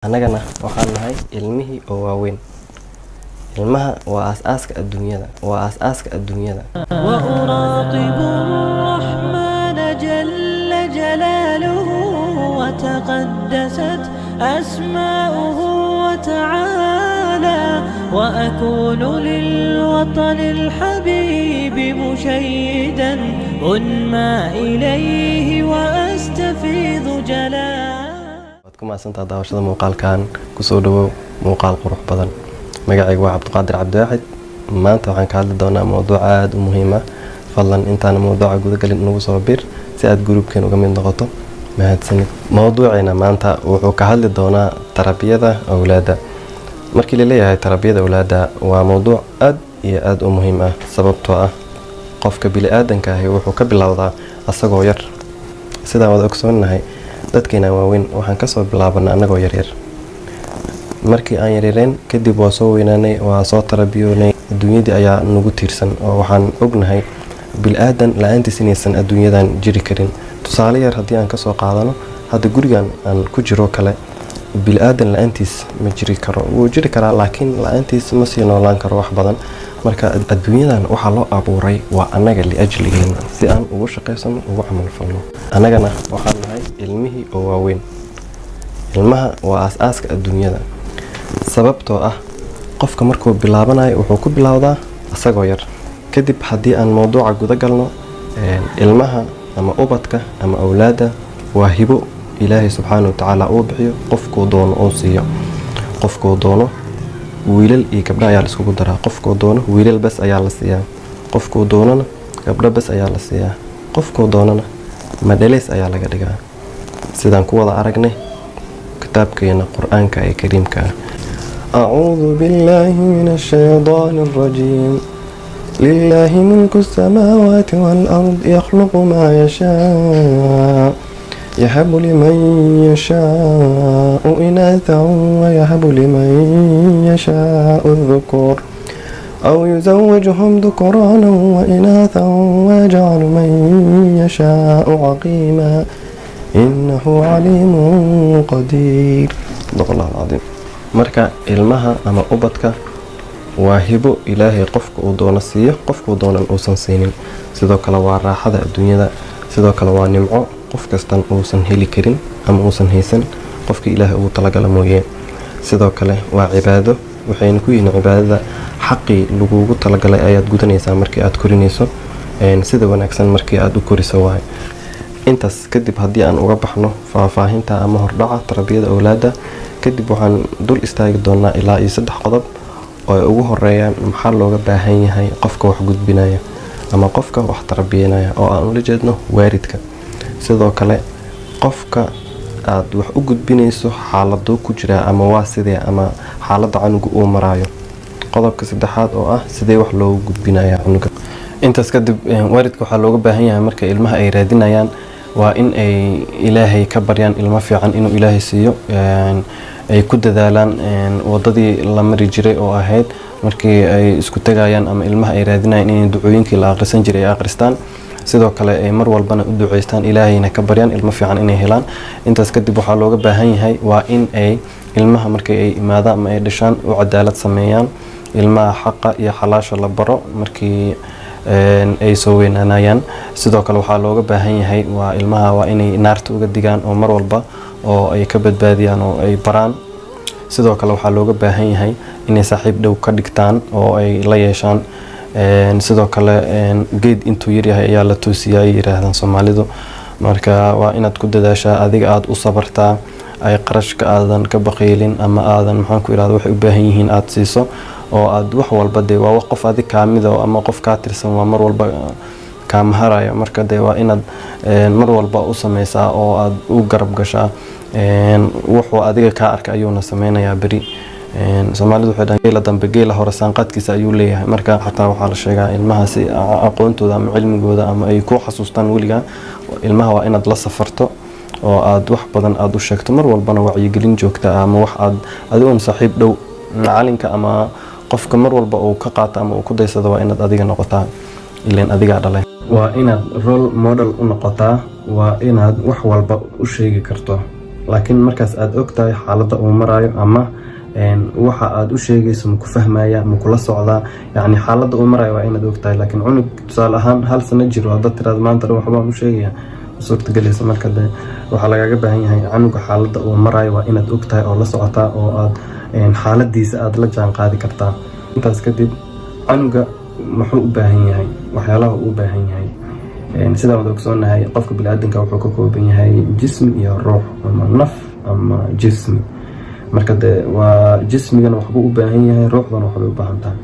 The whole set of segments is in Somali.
Annagana waxaan nahay ilmihii oo waaweyn. Ilmaha waa aasaaska adduunyada. وأراقب الرحمن جل جلاله وتقدست أسماؤه وتعالى وأكون للوطن الحبيب مشيدا أنمى إليه وأستفيض جلاله. Waad santaa daawashada muuqaalkan kusoo dhawow muuqaal qurux badan. Magacaygu waa Cabdiqaadir Cabdiwaaxid. Maanta waxaan ka hadli doonaa mowduuc aad u muhiim ah. Fadlan intaan mowduuca guda galin nagu soo bir si aad groupkeen uga mid noqoto. Mahadsanid. Mowduuceena maanta wuxuu ka hadli doonaa tarbiyada awlaadda. Markii la leeyahay tarbiyada awlaadda waa mowduuc aad iyo aad u muhiim ah sababtoo ah qofka bini'aadanka ah wuxuu ka bilowdaa asagoo yar. Sidaan wada ogsoonahay dadkeena waaweyn waxaan ka soo bilaabanaa anagoo yaryar. Markii aan yaryareen kadib waa soo weynaanay, waa soo tarbiyoonay. Adduunyadii ayaa nagu tiirsan oo waxaan ognahay bini'aadan la'aantiis inaysan adduunyadan jiri karin. Tusaale yar haddii aan ka soo qaadano, hadda gurigan aan ku jiro kale bini'aadan la'aantiis ma jiri karo. Wuu jiri karaa laakiin la'aantiis ma sii noolaan karo wax badan. Marka adduunyadan waxaa loo abuuray waa annaga liajligeena si aan ugu shaqaysano ugu camal falno. Annagana waxaan nahay ilmihii oo waaweyn. Ilmaha waa aasaaska adduunyada sababtoo ah qofka markuu bilaabanayo wuxuu ku bilowdaa asagoo yar. Kadib haddii aan mowduuca guda galno, ilmaha ama ubadka ama awlaadda waa hibo Ilaahay subxaanahu wa tacaala uu bixiyo qofkuu doono oo siiyo. Qofkuu doono wiilal iyo gabdho ayaa la isugu daraa. Qofkuu doono wiilal bas ayaa la siiyaa. Qofkuu doonana gabdho bas ayaa la siiyaa. Qofkuu doonana madhaleys ayaa laga dhigaa. Sidaan ku wada aragnay kitaabkeena Qur'aanka ee Kariimka ah. أعوذ بالله من الشيطان الرجيم لله ملك السماوات والأرض يخلق ما يشاء يهب لمن يشاء إناثا ويهب لمن يشاء الذكور أو يزوجهم ذكرانا وإناثا ويجعل من يشاء عقيما إنه عليم قدير. صدق الله العظيم. Marka ilmaha ama ubadka waa hibo Ilaahay qofka uu doono siiyo, qofka uu doonan uusan siinin. Sidoo kale waa raaxada adduunyada. Sidoo kale waa nimco qof kastan uusan heli karin ama uusan haysan qofka Ilaahay uu talagalay mooyee. Sidoo kale waa cibaado. Waxayna ku yihiin cibaadada xaqii lagugu talagalay ayaad gudanaysaa markii aad korinayso. Sida wanaagsan markii aad u koriso waay. Intaas kadib haddii aan uga baxno faahfaahinta ama hordhaca tarbiyada awlaadda, kadib waxaan dul istaagi doonaa ilaa iyo 3 qodob oo ay ugu horeeyaan maxaa looga baahan yahay qofka wax gudbinaya ama qofka wax tarbiyanaya oo aan ula jeedno waalidka. Sidoo kale qofka aad wax u gudbinayso xaaladuu ku jira ama waa sidee ama xaaladda canuga uu maraayo. Qodobka 3aad oo ah sidee wax loogu gudbinaya canuga. Intaas kadib waalidka waxaa looga baahan yahay marka ilmaha ay raadinayaan waa in ay Ilaahay ka baryaan ilmo fiican inuu Ilaahay siiyo. Ay ku dadaalaan wadadii la mari jiray oo ahayd markii ay isku tagayaan ama ilmaha ay raadinayaan in ducooyinkii la akhrisan jiray ay akhristaan. Sidoo kale ay mar walbana u duceystaan Ilaahayna ka baryaan ilmo fiican inay helaan. Intaas kadib waxaa looga baahan yahay waa in ay ilmaha markii ay imaadaan ama ay dhashaan u cadaalad sameeyaan. Ilmaha xaqa iyo xalaasha la baro markii ay soo weynaanayaan. Sidoo kale waxaa looga baahan yahay waa ilmaha waa inay naarta uga digaan oo mar walba oo ay ka badbaadiyaan oo ay baraan. Sidoo kale waxaa looga baahan yahay inay saaxiib dhow ka dhigtaan oo ay la yeeshaan. Sidoo kale geed intuu yar yahay ayaa la toosiyaa ay yiraahdaan Soomaalidu. Marka waa inaad ku dadaashaa adiga aad u sabartaa ay qarashka aadan ka baqeelin ama aadan maxaan ku iraahdo waxay u baahan yihiin aad siiso oo aad wax walba de waa qof adiga kaamid ah ama qof ka tirsan waa mar walba ka maharayo. Marka de waa inaad mar walba u sameysaa oo aad u garab gashaa. Wuxuu adiga ka arka ayuuna sameynayaa bari. Soomaalidu waxay dhahaan geela dambe geela hore saanqadkiisa ayuu leeyahay. Marka xataa waxaa la sheegaa ilmaha si aqoontooda ama cilmigooda ama ay ku xasuustaan weliga ilmaha waa inaad la safarto oo aad wax badan aad u sheegto mar walbana wacyigelin joogta ama wax aad adigoon saaxiib dhow macalinka ama qofka mar walba uu ka qaato ama uu ku daysado waa inaad adiga noqotaa ileen adiga dhalay. Waa inaad role model u noqotaa. Waa inaad wax walba u sheegi karto laakiin markaas aad ogtahay xaaladda uu marayo ama waxa aad u sheegayso ma ku fahmaya ma kula socdaa, yani xaaladda uu marayo waa inaad ogtahay. laakiin cunug tusaale ahaan 1 sano jiro haddaad tiraahdo maanta dhan waxbaan u sheegaya suurtagelaysa. marka waxaa lagaaga baahan yahay canuga xaaladda uu marayo waa inaad ogtahay oo la socotaa oo aad xaaladiisa aad la jaan qaadi kartaa. intaas kadib canuga muxuu u baahan yahay, waxyaalaha uu u baahan yahay. sida wada ogsoonahay qofka bini'aadanka wuxuu ka kooban yahay jismi iyo ruux, ama naf ama jismi. marka waa jismigana waxbuu u baahan yahay, ruuxdana waxbay u baahan tahay.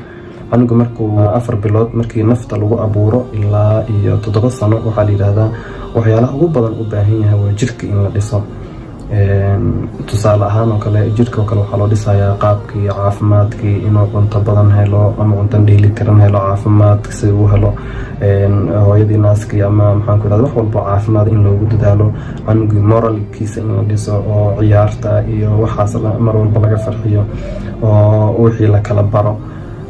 canuga markuu 4 bilood markii nafta lagu abuuro ilaa iyo 7 sano waxaa la yidhaahdaa waxyaalaha ugu badan u baahan yahay waa jirka in la dhiso. tusaale ahaan oo kale jirka oo kale waxaa loo dhisayaa qaabkii caafimaadkii, inuu cunto badan helo ama cunto dheelitiran helo, caafimaadka si uu helo hooyadii naaskii ama maxaan ku idhahda wax walba caafimaad in loogu dadaalo. canugii moralkiisa in la dhiso oo ciyaarta iyo waxaas mar walba laga farxiyo oo wixii la kala baro.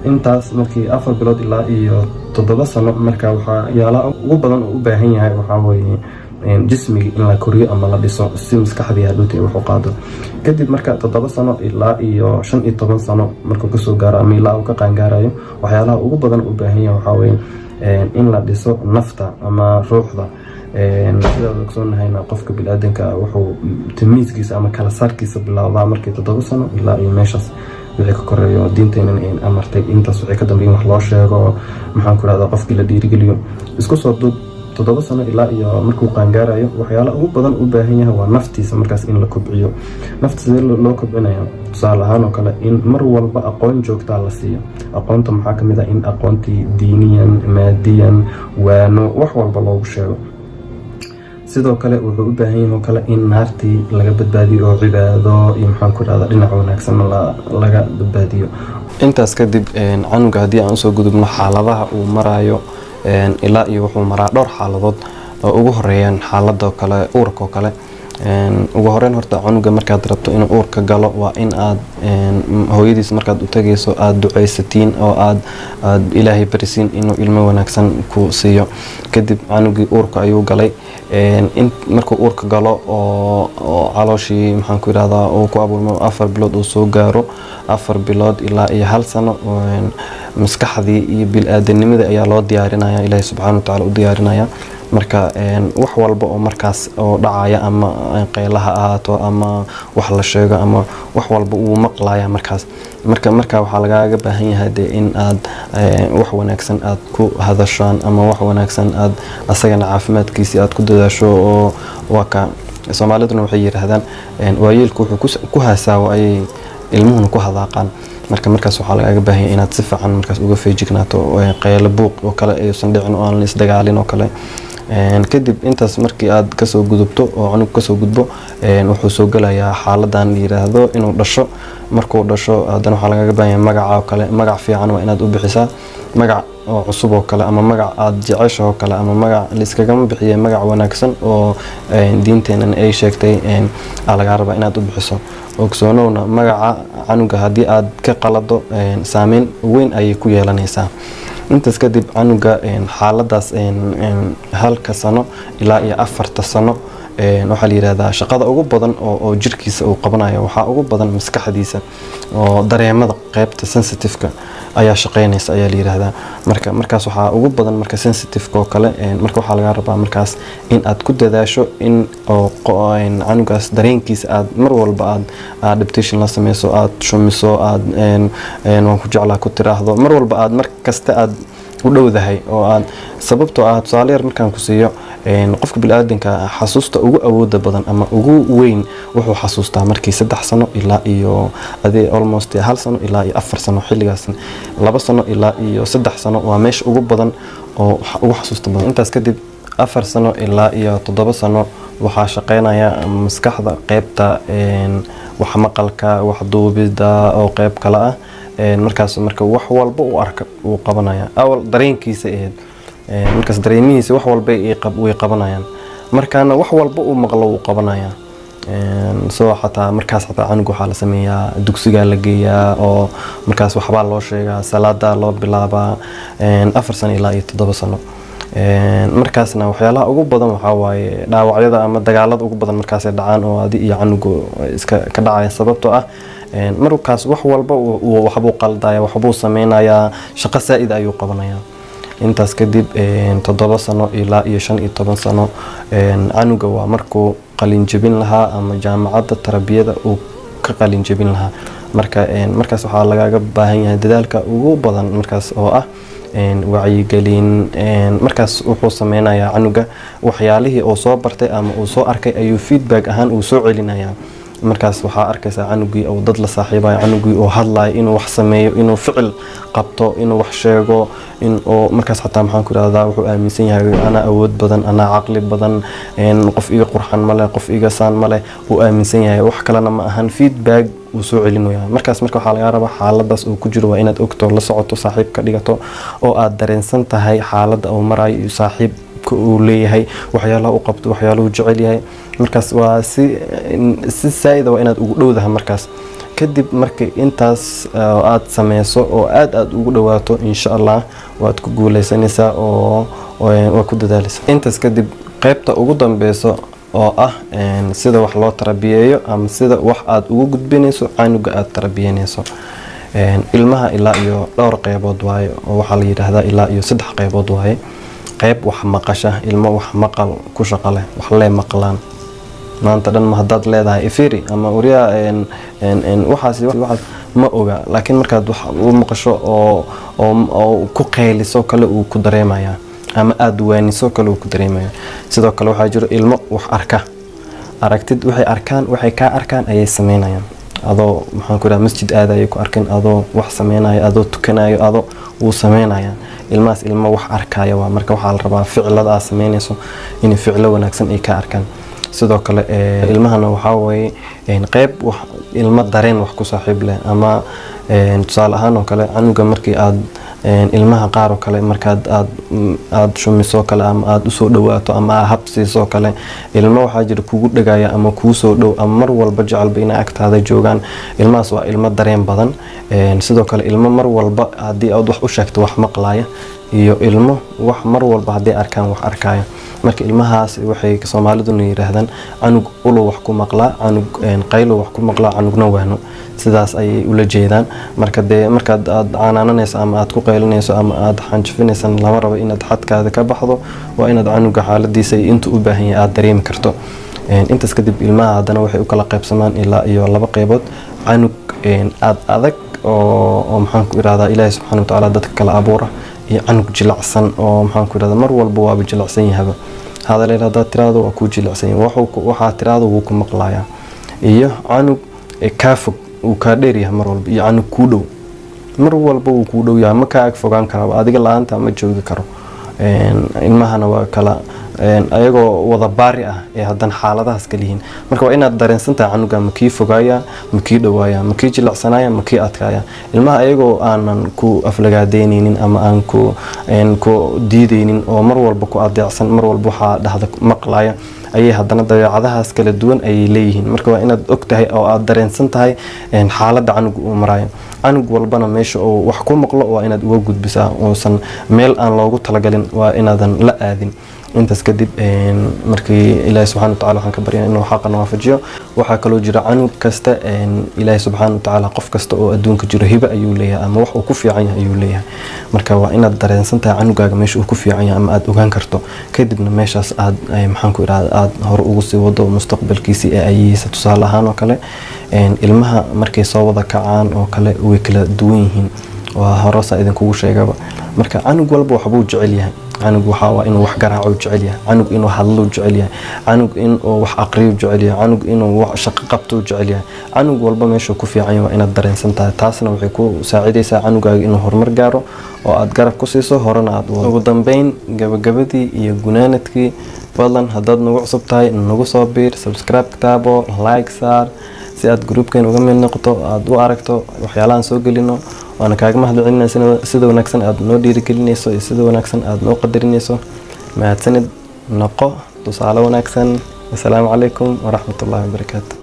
intaas markii 4 bilood ilaa iyo 7 sano marka waxyaalaha ugu badan oo u baahan yahay waxaa weeye jismigii in la koriyo ama la dhiso si maskaxdii hadhowtay wax u qaado. kadib marka 7 sano ilaa iyo 15 sano markuu kasoo gaaro ama ilaa uu ka qaangaarayo waxyaalaha ugu badan u baahan yahay waxaa weeye in la dhiso nafta ama ruuxda. sidaad ogsoonahyna qofka bini'aadanka wuxuu tamiiskiisa ama kala saarkiisa bilaabaa markii 7 sano ilaa iyo meeshaas wixii ka koreeyo diinteenan amartay. intaas wixii ka dambeeyay wax loo sheego, maxaan ku rahdaa qofkii la dhiirigeliyo. isku soo duub 7 sano ilaa iyo markuu qaangaarayo waxyaalaha ugu badan u baahan yahay waa naftiisa markaas in la kobciyo. nafta sidee loo kobcinayo? tusaale ahaan oo kale in mar walba aqoon joogtaa la siiyo. aqoonta maxaa ka mid ah in aqoontii diiniyan, maadiyan, waano wax walba loogu sheego. sidoo kale wuxuu u baahan yahay oo kale in naartii laga badbaadiyo oo cibaado iyo maxaan ku rahdaa dhinac wanaagsan laga badbaadiyo. intaas kadib canuga haddii aan usoo gudubno xaaladaha uu marayo ilaa iyo wuxuu maraa dhowr xaaladood oo ugu horeeyaan xaaladoo kale uurka oo kale. ugu horeyn horta canuga markaad rabto inuu uurka galo waa in aad hooyadiis markaad u tagayso aad ducaysatiin oo aad ilaahay barisiin inuu ilmo wanaagsan ku siiyo. kadib canugii uurka ayuu galay. markuu uurka galo oo calooshii maxaan ku idhahdaa uu ku abuurmo 4 bilood uu soo gaaro 4 bilood ilaa iyo 1 sano maskaxdii iyo bil-aadanimada ayaa loo diyaarinaya, ilaahay subxaana watacaala u diyaarinaya. marka wax walba oo markaas oo dhacaya ama qeylaha ahaato ama wax la sheego ama wax walba uu maqlaya markaas. marka waxaa lagaaga baahan yahay in aad wax wanaagsan aad ku hadashaan ama wax wanaagsan aad asagana caafimaadkiisa aad ku dadaasho. oo waa ka Soomaaliduna waxay yiraahdaan waayeelku wuxuu ku haasaawo ayay ilmuhuna ku hadaaqaan. markaas waxaa lagaaga baahan yahay inaad si fiican markaas uga feejignaato qeylo buuq oo kale aysan dhicin oo aan la isdagaalin oo kale. kadib intaas markii aad kasoo gudubto oo cunug kasoo gudbo wuxuu soo galayaa xaaladan la yiraahdo inuu dhasho. markuu dhasho haddana waxaa lagaga baahan yahay magaca oo kale. magac fiican waa inaad u bixisaa, magac oo cusub oo kale ama magac aad jecesho oo kale ama magac liskagama bixiyay magac wanaagsan oo diinteenan ay sheegtay laga rabaa inaad u bixiso. ogsoonowna magaca canuga haddii aad ka qalado saameyn weyn ayay ku yeelanaysaa. intaas kadib canuga xaaladaas 1 sano ilaa iyo 4 sano waxaa la yiraahdaa shaqada ugu badan oo jirkiisa uu qabanayo waxaa ugu badan maskaxdiisa oo dareemada qaybta sensitive-ka ayaa shaqeynaysa ayaa la yiraahdaa. markaas waxaa ugu badan marka sensitive-ka oo kale marka waxaa laga rabaa markaas in aad ku dadaasho in canugaas dareenkiisa aad mar walba aad adaptation la sameyso, aad shumiso, aad waan ku jeclaa ku tiraahdo mar walba aad mar kasta aad u dhowdahay oo aad sababtoo ah tusaale yar markaan ku siiyo qofka bini'aadanka xasuusta ugu awooda badan ama ugu weyn wuxuu xasuustaa markii 3 sano ilaa iyo almost 1 sano ilaa iyo 4 sano. xilligaas 2 sano ilaa iyo 3 sano waa meesha ugu badan oo ugu xasuusta badan. intaas kadib 4 sano ilaa iyo 7 sano waxaa shaqeynaya maskaxda qaybta wax maqalka, wax duubida oo qayb kale ah. markaas marka wax walba uu arka uu qabanaya. awal dareenkiisa markaas dareemihiisa wax walba way qabanayaan. markaana wax walba uu maqlo uu qabanaya. soo xataa markaas canuga waxaa la sameeyaa dugsiga la geeyaa oo markaas waxbaa loo sheegaa, salaada loo bilaabaa 4 sano ilaa iyo 7 sano. markaasna waxyaalaha ugu badan waxaa waaye dhaawacyada ama dagaalada ugu badan markaas ay dhacaan oo adi iyo canuga iska ka dhacaya sababtoo ah markaas wax walba waxbuu qaldaya waxbuu sameynayaa shaqo saa'id ayuu qabanayaa intaas kadib 7 sano ilaa iyo 15 sano canuga waa markuu qalin jabin lahaa ama jaamacadda tarbiyada uu ka qalin jabin lahaa markaas waxaa lagaga baahan yahay dadaalka ugu badan markaas oo ah wacyigelin markaas wuxuu sameynayaa canuga waxyaalihii uu soo bartay ama uu soo arkay ayuu feedback ahaan uu soo celinayaa markaas waxaa arkaysaa canugii oo dad la saaxiibayo canugii oo hadlayo inuu wax sameeyo inuu ficil qabto inuu wax sheego in oo markaas xataa maxaan ku raahdaa wuxuu aaminsan yahay ana awood badan ana caqli badan qof iga qurxan male qof iga saan male uu aaminsan yahay wax kalena ma ahan feedback uu soo celinayaa markaas marka waxaa laga rabaa xaaladaas uu ku jiro waa inaad ogto la socoto saaxiib ka dhigato oo aad dareensan tahay xaaladda uu marayo iyo saaxiib uu leeyahay waxyaalaha uu qabto waxyaaluhu jecel yahay markaas waa si saa'id waa inaad ugu dhowdahay markaas kadib markii intaas aad sameyso oo aad ugu dhawaato insha Allah waad ku guuleysanaysaa oo waa ku dadaalaysaa intaas kadib qaybta ugu dambeyso oo ah sida wax loo tarbiyeeyo ama sida wax aad ugu gudbinayso canuga aad tarbiyeynayso ilmaha ilaa iyo dhowr qaybood waaye oo waxaa la yiraahdaa ilaa iyo 3 qaybood waaye qayb wax maqasha ilmo wax maqal ku shaqo leh wax lee maqlaan maanta dhan ma hadaad leedahay ifiri ama uriya waxaas ma oga laakiin markaad wax u maqasho oo ku qeyliso kale uu ku dareemaya ama aad waaniso kale uu ku dareemaya sidoo kale waxaa jiro ilmo wax arka aragtid waxay ka arkaan ayay sameynayaan adoo maxaan ku raraa masjid aadayo ku arkin adoo wax sameynayo adoo tukanayo adoo uu sameynaya ilmaas ilmo wax arkaya waa marka waxaa la rabaa ficilada aad sameynayso in ficilo wanaagsan ay ka arkaan sidoo kale ilmahana waxaa weeye qayb wax ilmo dareen wax ku saaxiib leh ama tusaale ahaan oo kale canuga markii aad ilmaha qaar oo kale markaad aad shumiso kale ama aad u soo dhawaato ama hab siiso kale ilmo waxa jira kugu dhagaya ama kuu soo dhow ama mar walba jecelba inay agtaada joogaan ilmahaas waa ilmo dareen badan sidoo kale ilmo mar walba haddii aad wax u sheegto wax maqlaaya iyo ilmo wax mar walba haddii arkaan wax arkaya marka ilmahaas waxay Soomaaliduna yiraahdaan canug ulo wax ku maqlaa canug qaylo wax ku maqlaa canugna waano sidaas ay ula jeedaan markaad aad caanaanayso ama aad ku qaylinayso ama aad xanjifinaysan lama rabo inaad xadkaada ka baxdo waa inaad canuga xaaladiisa inta u baahan yahay aad dareemi karto intaas kadib ilmaha hadana waxay u kala qaybsamaan ilaa iyo 2 qaybood canug aad adag oo maxaan ku iraahdaa Ilaahay subhanahu wa ta'ala dadka kala abuura iyo canug jilacsan oo maxaan ku iraahdaa mar walba waa jilacsan yahay hada leeyahay tiraado waa ku jilacsan yahay waxa tiraado wuu ku maqlaaya iyo canug ka fog uu ka dheer yahay mar walba iyo canug ku dhow mar walba uu ku dhow yahay ma ka ag fogaan karo adiga laanta ma joogi karo ilmahana waa kala ayagoo wada baari ah ee hadan xaaladahaas kaliin marka waa inaad dareensantahay canuga ma kii fogaaya ma kii dhawaaya ma kii jilacsanaya ma kii adkaaya ilmaha ayagoo aanan ku aflagaadeyninin ama aan ku diideynin oo mar walba ku adeecsan mar walba waxa dhahda maqlaaya ayay hadana dabeecadahaas kala duwan ay leeyihiin marka waa inaad ogtahay oo aad dareensan tahay xaaladda canuga uu marayo canug walbana meesha oo wax ku maqlo waa inaad uga gudbisaa oo san meel aan loogu talagalin waa inaadan la aadin intaas kadib markii Ilaahay subhanahu wa ta'ala waxaan ka baryaa inuu xaqan waafajiyo waxa kale oo jira canug kasta Ilaahay subhanahu wa ta'ala qof kasta oo adduunka jiro hiba ayuu leeyahay ama wax uu ku fiican yahay ayuu leeyahay marka waa inaad dareensan tahay canugaaga meesha uu ku fiican yahay ama aad ogaan karto kadibna meeshaas aad maxaan ku iraahdaa aad hor ugu sii wado mustaqbalkiisa ee ayaysa tusaale ahaan oo kale ilmaha markay soo wada kacaan oo kale way kala duwan yihiin waa horasa idin kugu sheegaba marka canug walba waxbuu jecel yahay canug waxa waa inuu wax garaaco jecel yahay canug inuu hadlo jecel yahay canug inuu wax aqriyo jecel yahay canug inuu wax shaqo qabto jecel yahay canug walba meesha ku fiican yahay inaad dareensan tahay taasna waxay ku saacidaysaa canugaaga inuu horumar gaaro oo aad garab ku siiso horena aad ugu dambeyn gabagabadii iyo gunaanadkii fadlan haddaad nagu cusub tahay nagu soo biir subscribe taabo like saar si aad groupkan uga mid noqoto aad u aragto waxyaalahan soo gelino waana kaaga mahadcelinayna sida wanaagsan aad noo dhiirigelinayso iyo sida wanaagsan aad noo qadarinayso mahadsanid noqo tusaale wanaagsan assalaamu calaykum waraxmatullaahi wabarakaatuh